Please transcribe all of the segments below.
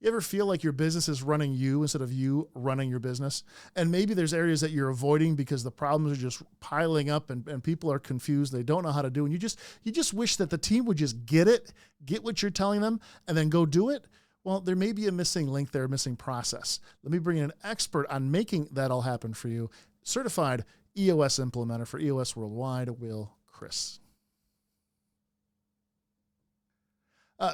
You ever feel like your business is running you instead of you running your business? And maybe there's areas that you're avoiding because the problems are just piling up and people are confused. They don't know how to do. And you just wish that the team would just get it, get what you're telling them, and then go do it. Well, there may be a missing link there, a missing process. Let me bring in an expert on making that all happen for you. Certified EOS implementer for EOS Worldwide, Will Crist.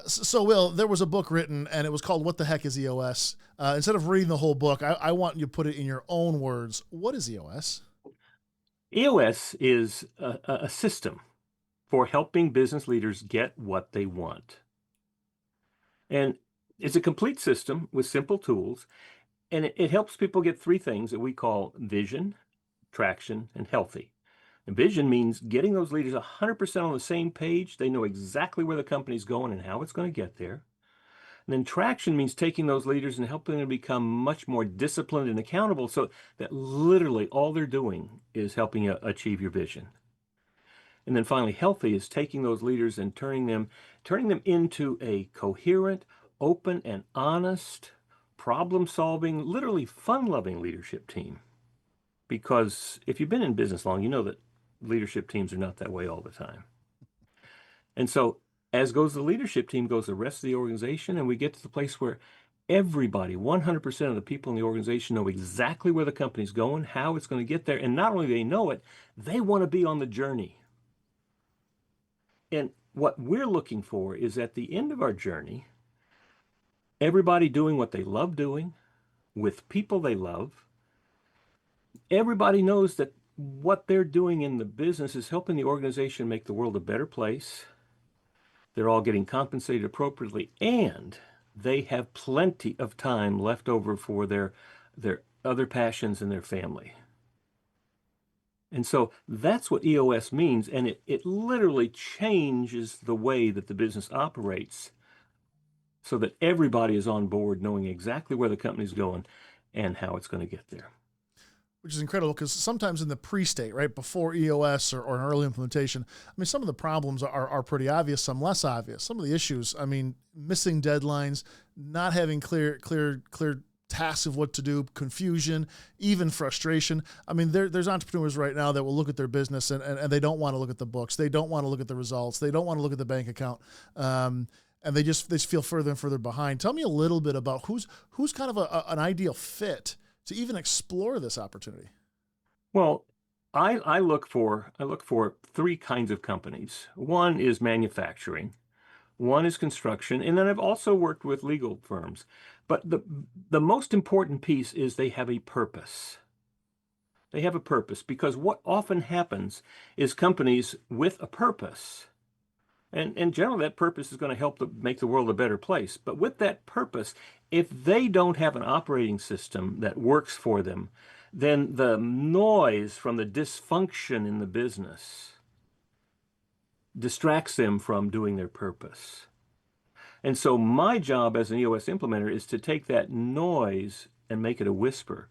So Will, there was a book written and it was called What the Heck is EOS? Instead of reading the whole book, I want you to put it in your own words. What is EOS? EOS is a system for helping business leaders get what they want. And it's a complete system with simple tools, and it helps people get three things that we call vision, traction, and healthy. And vision means getting those leaders 100% on the same page. They know exactly where the company's going and how it's going to get there. And then traction means taking those leaders and helping them become much more disciplined and accountable so that literally all they're doing is helping you achieve your vision. And then finally, healthy is taking those leaders and turning them into a coherent, open, and honest, problem-solving, literally fun-loving leadership team. Because if you've been in business long, you know that leadership teams are not that way all the time. And so as goes the leadership team, goes the rest of the organization, and we get to the place where everybody, 100% of the people in the organization know exactly where the company's going, how it's going to get there, and not only do they know it, they want to be on the journey. And what we're looking for is at the end of our journey, everybody doing what they love doing, with people they love. Everybody knows that what they're doing in the business is helping the organization make the world a better place. They're all getting compensated appropriately, and they have plenty of time left over for their other passions and their family. And so that's what EOS means, and it literally changes the way that the business operates so that everybody is on board knowing exactly where the company's going and how it's going to get there. Which is incredible because sometimes in the pre-state, right, before EOS or an early implementation, I mean, some of the problems are pretty obvious, some less obvious. Some of the issues, I mean, missing deadlines, not having clear tasks of what to do, confusion, even frustration. I mean, there's entrepreneurs right now that will look at their business and they don't want to look at the books. They don't want to look at the results. They don't want to look at the bank account. And they just feel further and further behind. Tell me a little bit about who's kind of an ideal fit to even explore this opportunity. Well, I look for three kinds of companies. One is manufacturing, one is construction, and then I've also worked with legal firms. But the most important piece is they have a purpose. They have a purpose because what often happens is companies with a purpose, and generally that purpose is going to help make the world a better place. But with that purpose, if they don't have an operating system that works for them, then the noise from the dysfunction in the business distracts them from doing their purpose. And so my job as an EOS implementer is to take that noise and make it a whisper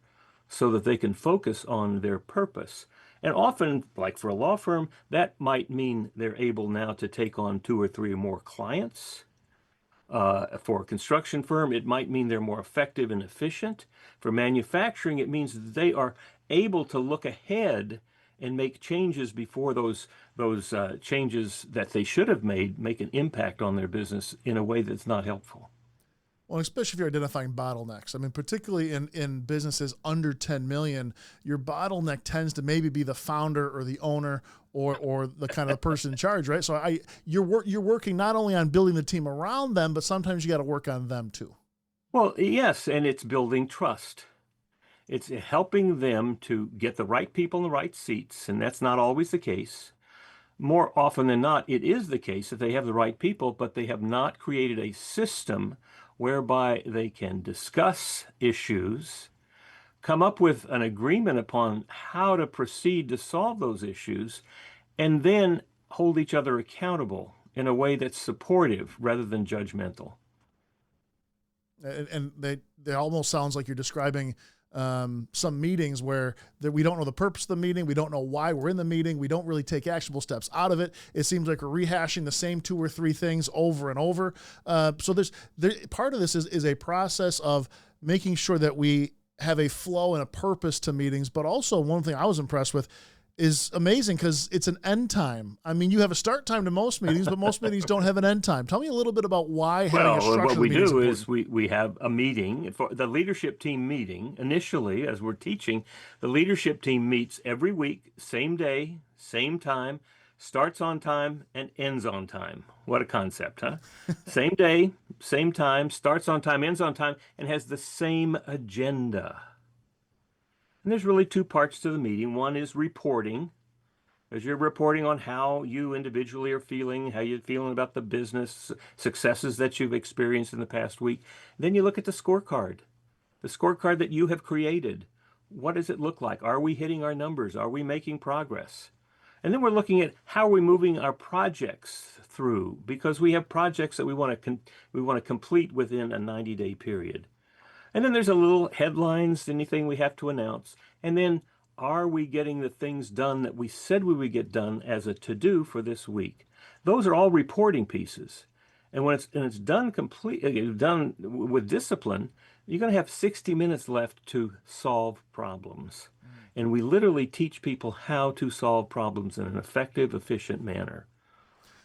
so that they can focus on their purpose. And often, like for a law firm, that might mean they're able now to take on 2 or 3 or more clients. For a construction firm, it might mean they're more effective and efficient. For manufacturing, it means they are able to look ahead and make changes before those changes that they should have made make an impact on their business in a way that's not helpful. Well, especially if you're identifying bottlenecks. I mean, particularly in businesses under 10 million, your bottleneck tends to maybe be the founder or the owner or the kind of person in charge, right? So you're working not only on building the team around them, but sometimes you got to work on them too. Well, yes, and it's building trust. It's helping them to get the right people in the right seats, and that's not always the case. More often than not, it is the case that they have the right people, but they have not created a system whereby they can discuss issues, come up with an agreement upon how to proceed to solve those issues, and then hold each other accountable in a way that's supportive rather than judgmental. And they almost sounds like you're describing some meetings where that we don't know the purpose of the meeting. We don't know why we're in the meeting. We don't really take actionable steps out of it. It seems like we're rehashing the same 2 or 3 things over and over. So part of this is a process of making sure that we have a flow and a purpose to meetings. But also one thing I was impressed with is amazing because it's an end time. I mean, you have a start time to most meetings, but most meetings don't have an end time. Tell me a little bit about why having a Well, structure what of the we meeting is do important. is we have a meeting for the leadership team meeting. Initially, as we're teaching, the leadership team meets every week, same day, same time, starts on time and ends on time. What a concept, huh? Same day, same time, starts on time, ends on time, and has the same agenda. And there's really 2 parts to the meeting. One is reporting, as you're reporting on how you individually are feeling, how you're feeling about the business successes that you've experienced in the past week. Then you look at the scorecard that you have created. What does it look like? Are we hitting our numbers? Are we making progress? And then we're looking at how are we moving our projects through, because we have projects that we want to complete within a 90-day period. And then there's a little headlines, anything we have to announce. And then are we getting the things done that we said we would get done as a to-do for this week? Those are all reporting pieces. And when it's done done with discipline, you're going to have 60 minutes left to solve problems. And we literally teach people how to solve problems in an effective, efficient manner.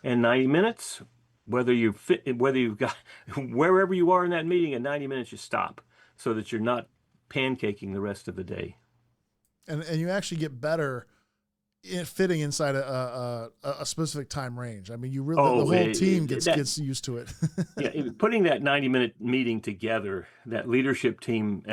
And 90 minutes, whether you've got wherever you are in that meeting, in 90 minutes you stop so that you're not pancaking the rest of the day. And you actually get better in fitting inside a specific time range. I mean, you really the whole team gets used to it. Yeah, putting that 90-minute meeting together, that leadership team,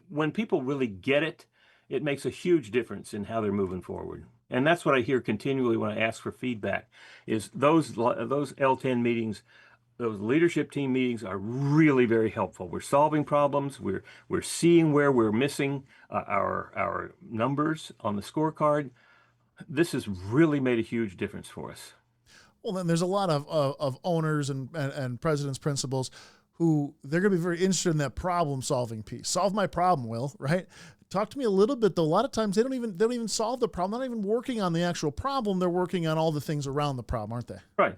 when people really get it, it makes a huge difference in how they're moving forward. And that's what I hear continually when I ask for feedback, is those L10 meetings, those leadership team meetings are really very helpful. We're solving problems. We're seeing where we're missing our numbers on the scorecard. This has really made a huge difference for us. Well, then there's a lot of owners and presidents, principals who they're going to be very interested in that problem solving piece. Solve my problem, Will, right? Talk to me a little bit though. A lot of times they don't even solve the problem. They're not even working on the actual problem. They're working on all the things around the problem, aren't they? Right.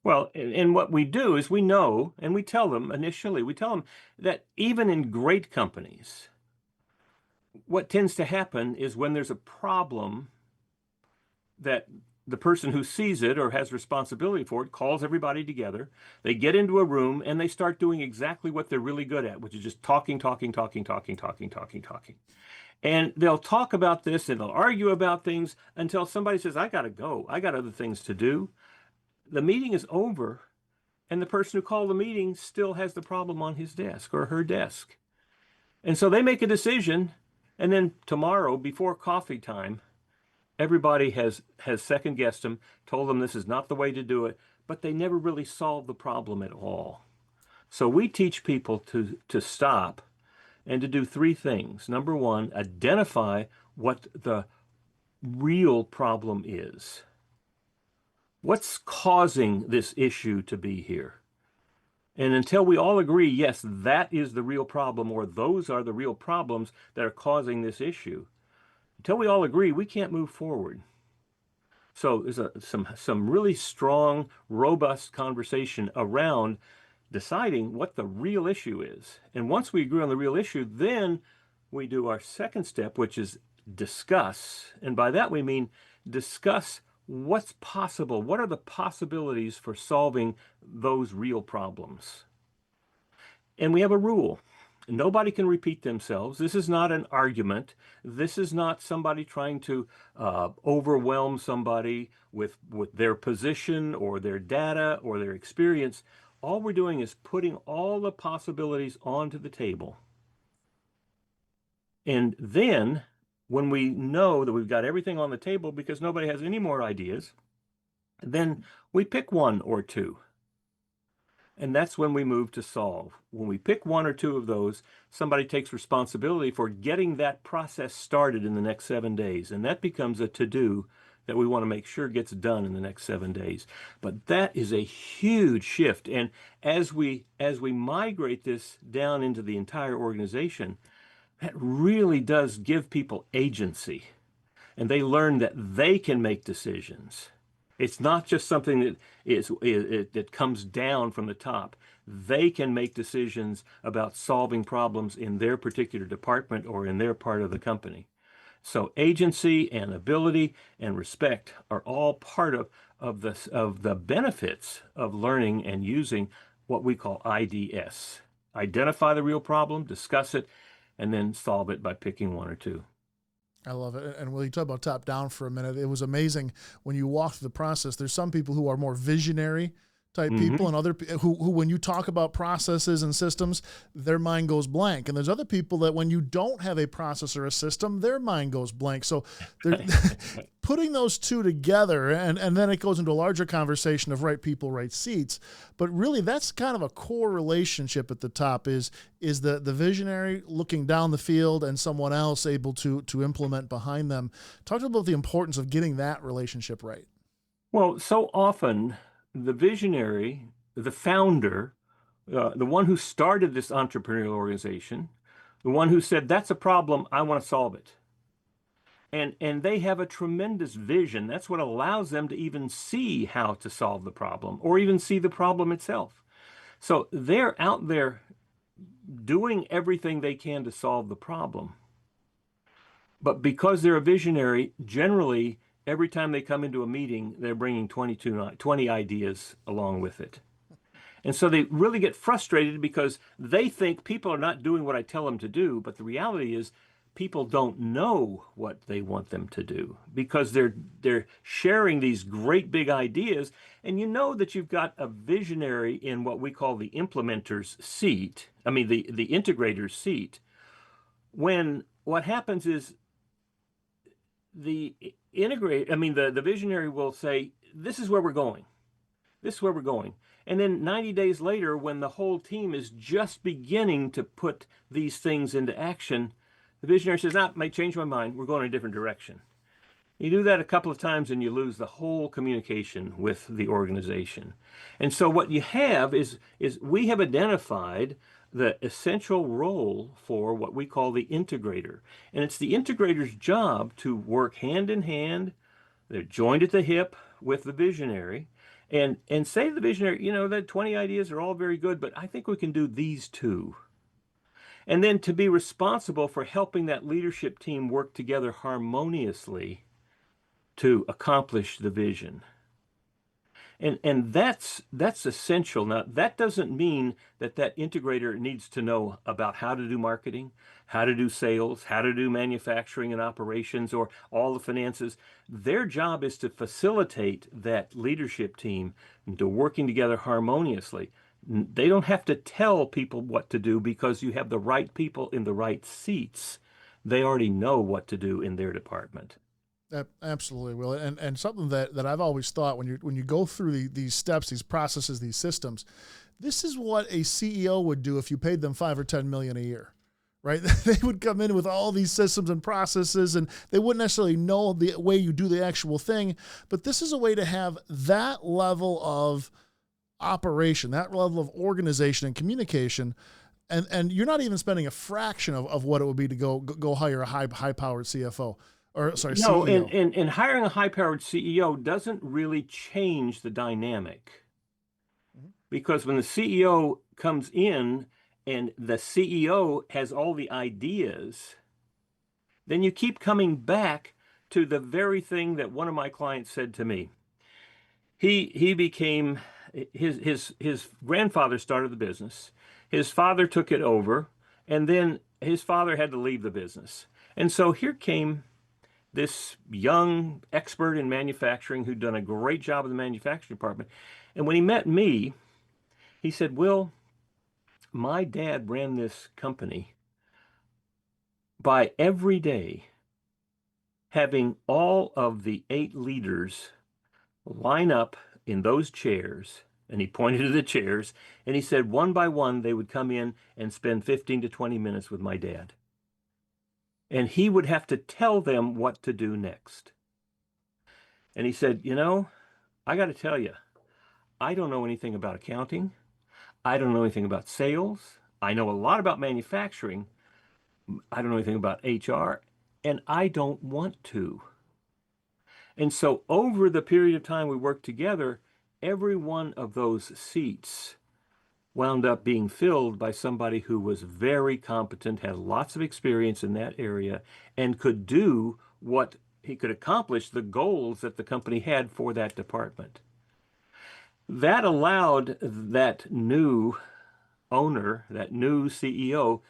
Well, and what we do is we know, and we tell them initially, we tell them that even in great companies, what tends to happen is when there's a problem, that the person who sees it or has responsibility for it calls everybody together. They get into a room and they start doing exactly what they're really good at, which is just talking. And they'll talk about this and they'll argue about things until somebody says, I got to go. I got other things to do. The meeting is over, and the person who called the meeting still has the problem on his desk or her desk. And so they make a decision, and then tomorrow, before coffee time, everybody has second guessed them, told them this is not the way to do it, but they never really solved the problem at all. So we teach people to stop and to do 3 things. Number 1, identify what the real problem is. What's causing this issue to be here? And until we all agree, yes, that is the real problem, or those are the real problems that are causing this issue, until we all agree, we can't move forward. So there's some really strong, robust conversation around deciding what the real issue is. And once we agree on the real issue, then we do our second step, which is discuss. And by that we mean discuss what's possible. What are the possibilities for solving those real problems? And we have a rule. Nobody can repeat themselves. This is not an argument. This is not somebody trying to overwhelm somebody with their position or their data or their experience. All we're doing is putting all the possibilities onto the table. And then when we know that we've got everything on the table because nobody has any more ideas, then we pick 1 or 2. And that's when we move to solve. When we pick 1 or 2 of those, somebody takes responsibility for getting that process started in the next 7 days. And that becomes a to-do that we want to make sure gets done in the next 7 days. But that is a huge shift. And as we migrate this down into the entire organization, that really does give people agency, and they learn that they can make decisions. It's not just something that that comes down from the top. They can make decisions about solving problems in their particular department or in their part of the company. So agency and ability and respect are all part of the benefits of learning and using what we call IDS. Identify the real problem, discuss it, and then solve it by picking one or two. I love it. And when you talk about top down for a minute, it was amazing when you walk through the process. There's some people who are more visionary type people, Hmm. and other who when you talk about processes and systems, their mind goes blank. And there's other people that when you don't have a process or a system, their mind goes blank. So they're putting those two together, and then it goes into a larger conversation of right people, right seats. But really, that's kind of a core relationship at the top is the visionary looking down the field and someone else able to implement behind them. Talk about the importance of getting that relationship right. Well, so often the visionary, the founder, the one who started this entrepreneurial organization, the one who said, that's a problem, I want to solve it. And they have a tremendous vision. That's what allows them to even see how to solve the problem or even see the problem itself. So they're out there doing everything they can to solve the problem. But because they're a visionary, generally, every time they come into a meeting, they're bringing 20 ideas along with it. And so they really get frustrated because they think people are not doing what I tell them to do. But the reality is, people don't know what they want them to do because they're sharing these great big ideas. And you know that you've got a visionary in what we call the implementer's seat. I mean, the integrator's seat. When what happens is the the visionary will say, this is where we're going. This is where we're going. And then 90 days later, when the whole team is just beginning to put these things into action, the visionary says, I might change my mind. We're going in a different direction. You do that a couple of times and you lose the whole communication with the organization. And so what you have is we have identified the essential role for what we call the integrator. And it's the integrator's job to work hand in hand. They're joined at the hip with the visionary and say to the visionary, that 20 ideas are all very good, but I think we can do these two. And then to be responsible for helping that leadership team work together harmoniously to accomplish the vision. And that's essential. Now, that doesn't mean that integrator needs to know about how to do marketing, how to do sales, how to do manufacturing and operations, or all the finances. Their job is to facilitate that leadership team into working together harmoniously. They don't have to tell people what to do because you have the right people in the right seats. They already know what to do in their department. Absolutely, Will, and something that I've always thought when you go through these steps, these processes, these systems, this is what a CEO would do if you paid them 5 or 10 million a year, right? They would come in with all these systems and processes, and they wouldn't necessarily know the way you do the actual thing. But this is a way to have that level of operation, that level of organization and communication. And you're not even spending a fraction of what it would be to go hire a high powered CFO or sorry No, CEO. and hiring a high-powered CEO doesn't really change the dynamic because when the CEO comes in and the CEO has all the ideas, then you keep coming back to the very thing that one of my clients said to me. He became his grandfather started the business. His father took it over, and then his father had to leave the business. And so here came this young expert in manufacturing who'd done a great job in the manufacturing department. And when he met me, he said, Will, my dad ran this company by every day having all of the 8 leaders line up in those chairs. And he pointed to the chairs and he said, one by one, they would come in and spend 15 to 20 minutes with my dad. And he would have to tell them what to do next. And he said, I got to tell you, I don't know anything about accounting. I don't know anything about sales. I know a lot about manufacturing, I don't know anything about HR, and I don't want to. And so over the period of time we worked together, every one of those seats wound up being filled by somebody who was very competent, had lots of experience in that area, and could do what he could accomplish the goals that the company had for that department. That allowed that new owner, that new CEO,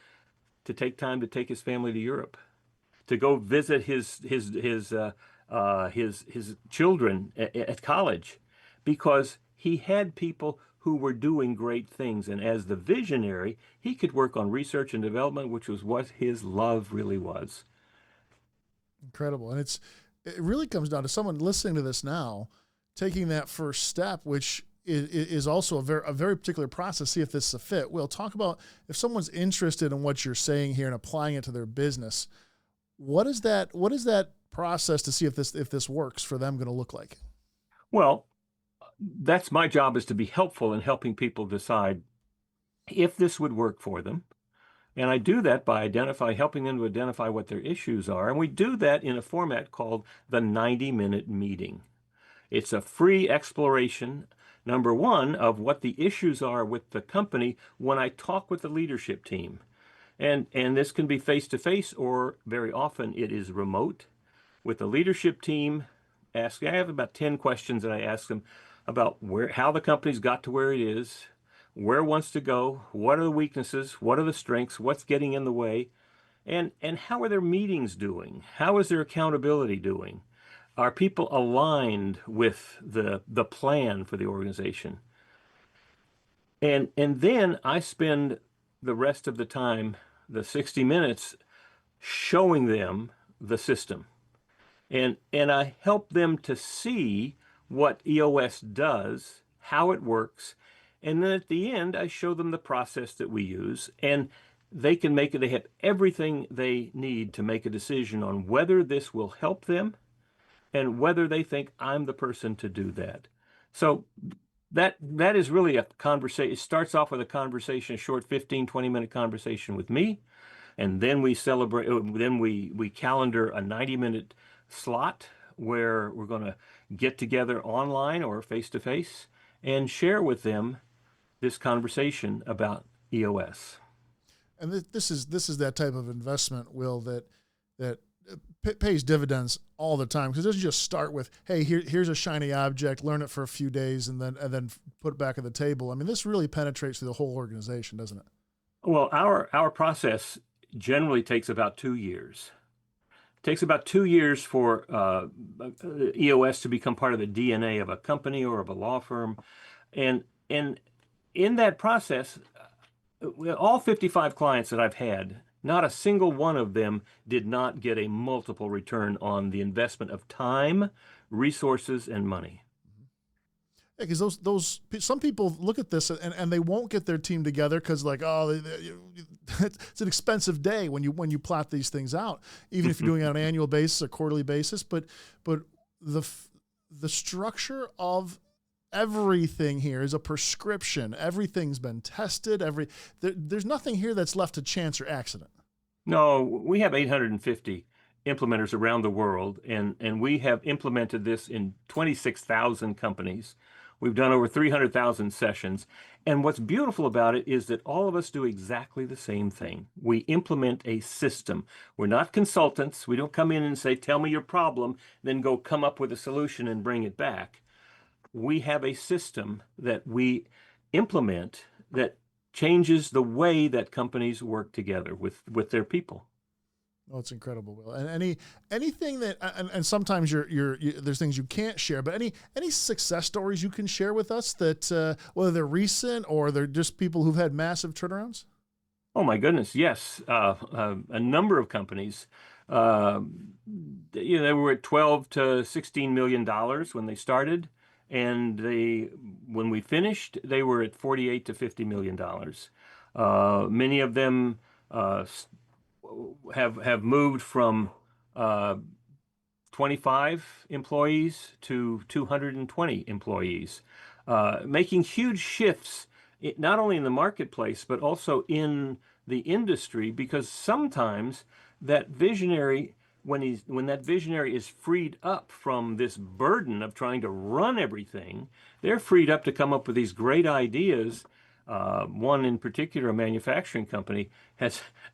to take time to take his family to Europe, to go visit his children at college, because he had people who were doing great things. And as the visionary, he could work on research and development, which was what his love really was. Incredible. And it really comes down to someone listening to this now, taking that first step, which is also a very particular process. See if this is a fit. We'll talk about if someone's interested in what you're saying here and applying it to their business. What is that process to see if this works for them going to look like? Well, that's my job, is to be helpful in helping people decide if this would work for them. And I do that by helping them to identify what their issues are. And we do that in a format called the 90-minute meeting. It's a free exploration, number one, of what the issues are with the company when I talk with the leadership team. And this can be face to face, or very often it is remote. With the leadership team, I have about 10 questions that I ask them about how the company's got to where it is, where it wants to go, what are the weaknesses, what are the strengths, what's getting in the way, and how are their meetings doing? How is their accountability doing? Are people aligned with the plan for the organization? And then I spend the rest of the time, the 60 minutes, showing them the system. And I help them to see what EOS does, how it works, and then at the end I show them the process that we use, and they have everything they need to make a decision on whether this will help them and whether they think I'm the person to do that. So that is really a conversation. It starts off with a conversation, a short 15, 20-minute conversation with me. And then we celebrate, then we calendar a 90-minute slot where we're going to get together online or face to face and share with them this conversation about EOS. And this is that type of investment, Will, that pays dividends all the time, because it doesn't just start with, hey, here's a shiny object, learn it for a few days, and then put it back at the table. I mean, this really penetrates through the whole organization, doesn't it? Well, our process generally takes about 2 years. It takes about 2 years for EOS to become part of the DNA of a company or of a law firm, and in that process, all 55 clients that I've had, not a single one of them did not get a multiple return on the investment of time, resources, and money. Yeah, because those some people look at this and they won't get their team together because, like, oh, it's an expensive day when you plot these things out, even if you're doing it on an annual basis or quarterly basis. But the structure of everything here is a prescription. Everything's been tested. There's nothing here that's left to chance or accident. No, we have 850 implementers around the world, and we have implemented this in 26,000 companies. We've done over 300,000 sessions. And what's beautiful about it is that all of us do exactly the same thing. We implement a system. We're not consultants. We don't come in and say, tell me your problem, then go come up with a solution and bring it back. We have a system that we implement that changes the way that companies work together with their people. Oh, it's incredible, Will. And anything that, and sometimes there's things you can't share, but any success stories you can share with us that whether they're recent or they're just people who've had massive turnarounds. Oh my goodness, yes. A number of companies, uh, they were at 12 to 16 million dollars when they started, and when we finished, they were at 48 to 50 million dollars. Many of them have moved from uh, 25 employees to 220 employees, making huge shifts, not only in the marketplace, but also in the industry, because sometimes that visionary, when that visionary is freed up from this burden of trying to run everything, they're freed up to come up with these great ideas. One in particular, a manufacturing company,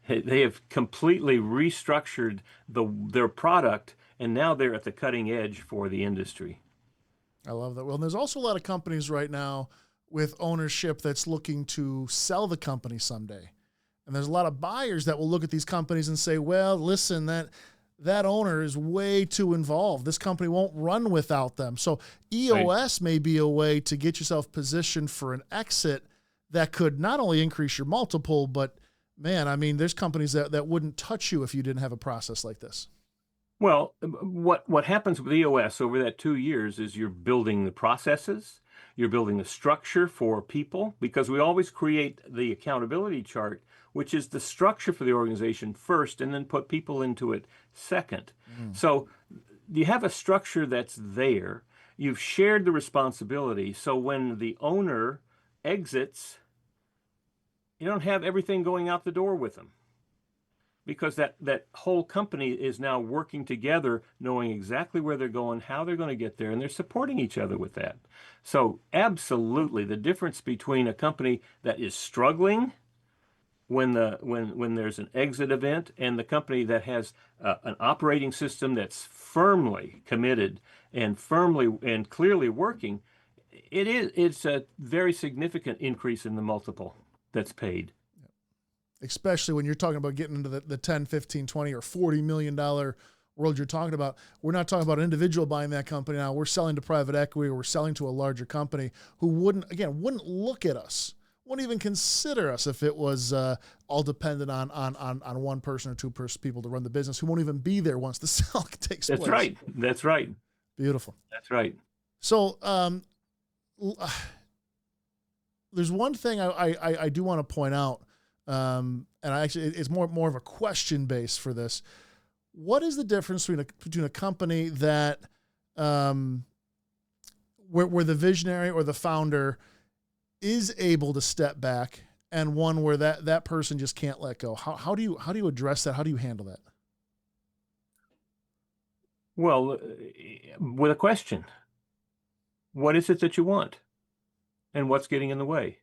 they have completely restructured their product, and now they're at the cutting edge for the industry. I love that. Well, and there's also a lot of companies right now with ownership that's looking to sell the company someday. And there's a lot of buyers that will look at these companies and say, well, listen, that owner is way too involved. This company won't run without them. So EOS may be a way to get yourself positioned for an exit that could not only increase your multiple, but man, I mean, there's companies that wouldn't touch you if you didn't have a process like this. Well, what happens with EOS over that 2 years is you're building the processes, you're building the structure for people, because we always create the accountability chart, which is the structure for the organization first, and then put people into it second. So you have a structure that's there. You've shared the responsibility. So when the owner exits, you don't have everything going out the door with them, because that whole company is now working together, knowing exactly where they're going, how they're going to get there, and they're supporting each other with that. So absolutely, the difference between a company that is struggling when there's an exit event, and the company that has an operating system that's firmly committed and firmly and clearly working, it's a very significant increase in the multiple that's paid. Especially when you're talking about getting into the 10, 15, 20, or $40 million world you're talking about. We're not talking about an individual buying that company now. We're selling to private equity, or we're selling to a larger company who wouldn't look at us, wouldn't even consider us if it was all dependent on one person or two people to run the business, who won't even be there once the sale takes place. That's right. That's right. Beautiful. That's right. So there's one thing I do want to point out. And it's more of a question base for this. What is the difference between a company that, where the visionary or the founder is able to step back, and one where that person just can't let go? How do you address that? How do you handle that? Well, with a question, what is it that you want, and what's getting in the way?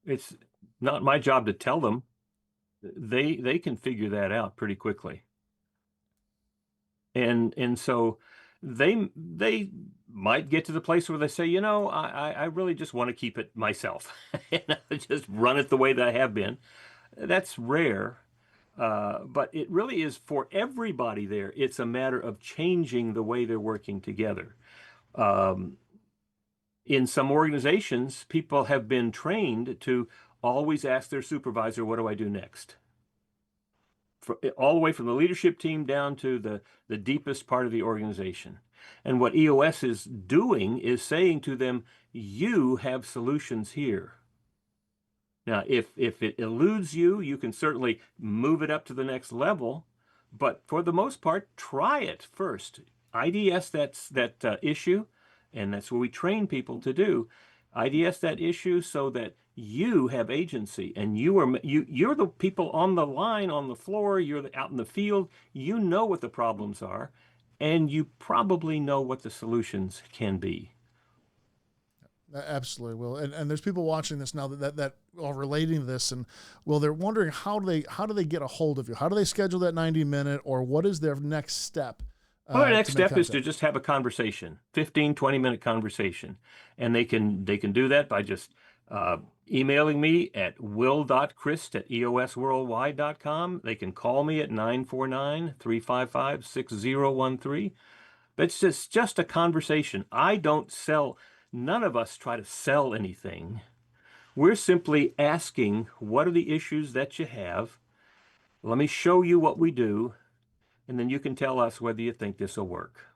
It's not my job to tell them. They can figure that out pretty quickly. And so they might get to the place where they say, I really just want to keep it myself and just run it the way that I have been. That's rare. But it really is for everybody there. It's a matter of changing the way they're working together. In some organizations, people have been trained to always ask their supervisor, what do I do next? All the way from the leadership team down to the deepest part of the organization. And what EOS is doing is saying to them, you have solutions here. Now, if it eludes you, you can certainly move it up to the next level. But for the most part, try it first. IDS that issue. And that's what we train people to do. IDS that issue so that you have agency, and you're the people on the line, on the floor, you're out in the field, you know what the problems are, and you probably know what the solutions can be. Absolutely, Will. And there's people watching this now that are relating to this, and well, they're wondering how do they get a hold of you? How do they schedule that 90-minute, or what is their next step? Well, our next step is to just have a conversation, 15, 20-minute conversation. And they can do that by just emailing me at will.crist@eosworldwide.com. They can call me at 949-355-6013. It's just a conversation. I don't sell. None of us try to sell anything. We're simply asking, what are the issues that you have? Let me show you what we do. And then you can tell us whether you think this will work.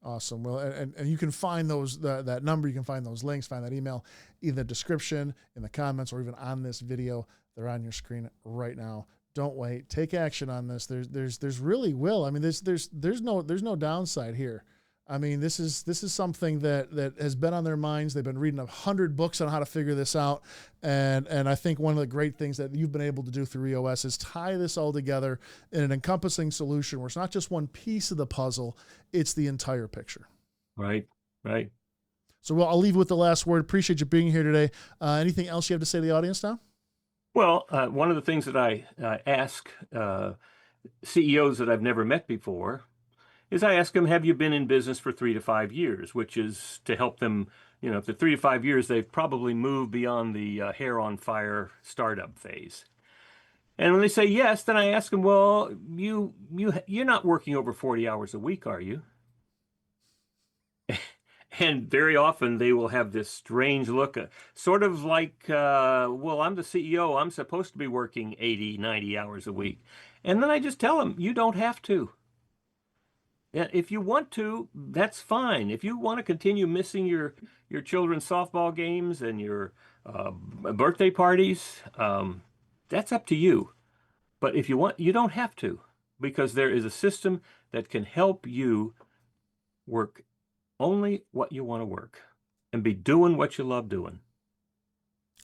Awesome. Well, and you can find that number, you can find those links, find that email, either in the description, in the comments, or even on this video. They're on your screen right now. Don't wait. Take action on this. There's really, Will. I mean, there's no downside here. I mean, this is something that has been on their minds. They've been reading 100 books on how to figure this out, and I think one of the great things that you've been able to do through EOS is tie this all together in an encompassing solution where it's not just one piece of the puzzle; it's the entire picture. Right, right. So, well, I'll leave you with the last word. Appreciate you being here today. Anything else you have to say to the audience now? Well, one of the things that I ask CEOs that I've never met before is I ask them, have you been in business for 3 to 5 years, which is to help them, if they're 3 to 5 years, they've probably moved beyond the hair on fire startup phase. And when they say yes, then I ask them, well, you're not working over 40 hours a week, are you? And very often they will have this strange look, sort of like, well, I'm the CEO. I'm supposed to be working 80, 90 hours a week. And then I just tell them, you don't have to. Yeah, if you want to, that's fine. If you want to continue missing your children's softball games and your birthday parties, that's up to you. But if you want, you don't have to, because there is a system that can help you work only what you want to work and be doing what you love doing.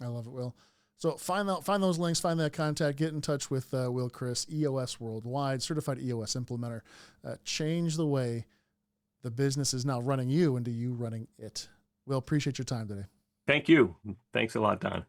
I love it, Will. So find those links, find that contact, get in touch with will.crist, EOS Worldwide, certified EOS implementer. Change the way the business is now running you into you running it. Will, appreciate your time today. Thank you. Thanks a lot, Don.